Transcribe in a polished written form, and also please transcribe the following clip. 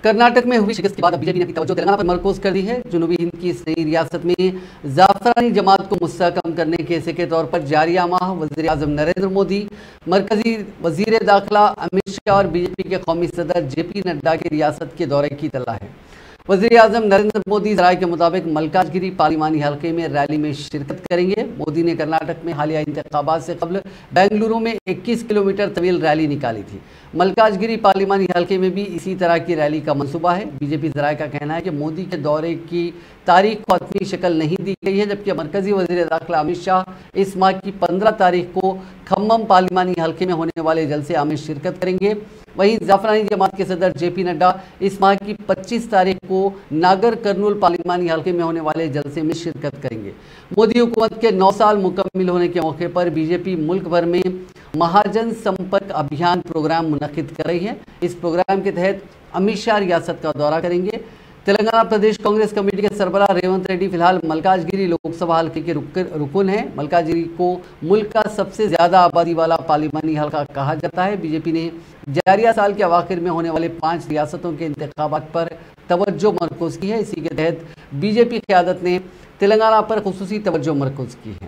कर्नाटक में हुई शिकस्त के बाद अब बीजेपी ने अपनी तवज्जो तेलंगाना पर मरकूज कर दी है। जनूबी हिंद की इस नई रियासत में जाफरानी जमात को मुस्तहकम करने के हिस्से के तौर पर जारिया माह वज़ीर आज़म नरेंद्र मोदी, मरकजी वज़ीर दाखिला अमित शाह और बीजेपी के कौमी सदर जेपी नड्डा की रियासत के दौरे की तल्ला है। वज़ीर आज़म नरेंद्र मोदी राय के मुताबिक मलकाजगिरी पार्लिमानी हल्के में रैली में शिरकत करेंगे। मोदी ने कर्नाटक में हालिया इंतखाबात से कबल बेंगलुरु में 21 किलोमीटर तवील रैली निकाली थी। मलकाजगिरी पार्लिमानी हल्के में भी इसी तरह की रैली का मंसूबा है। बीजेपी ज़राए का कहना है कि मोदी के दौरे की तारीख को अपनी शक्ल नहीं दी गई है, जबकि मरकजी वज़ीर दाखिला अमित शाह इस माह की 15 तारीख को खम्मम पार्लिमानी हल्के में होने वाले जलसे में शिरकत करेंगे। वहीं जाफरानी जमात के सदर जेपी नड्डा इस माह की 25 तारीख को नागर कर्नूल पार्लिमानी हल्के में होने वाले जलसे में शिरकत करेंगे। मोदी हुकूमत के 9 साल मुकम्मिल होने के मौके पर बीजेपी मुल्क भर में महाजन संपर्क अभियान प्रोग्राम मुनक्किद कर रही है। इस प्रोग्राम के तहत अमित शाह रियासत का दौरा करेंगे। तेलंगाना प्रदेश कांग्रेस कमेटी के सरबराह रेवंत रेड्डी फिलहाल मलकाजगिरी लोकसभा हल्के के रुकन हैं। मलकाजगिरी को मुल्क का सबसे ज्यादा आबादी वाला पार्लिमानी हल्का कहा जाता है। बीजेपी ने जारिया साल के अवाखिर में होने वाले 5 रियासतों के इंतखाबात पर तवज्जो मरकूज की है। इसी के तहत बीजेपी क़यादत ने तेलंगाना पर खुसूसी तवज्जो मरकूज की है।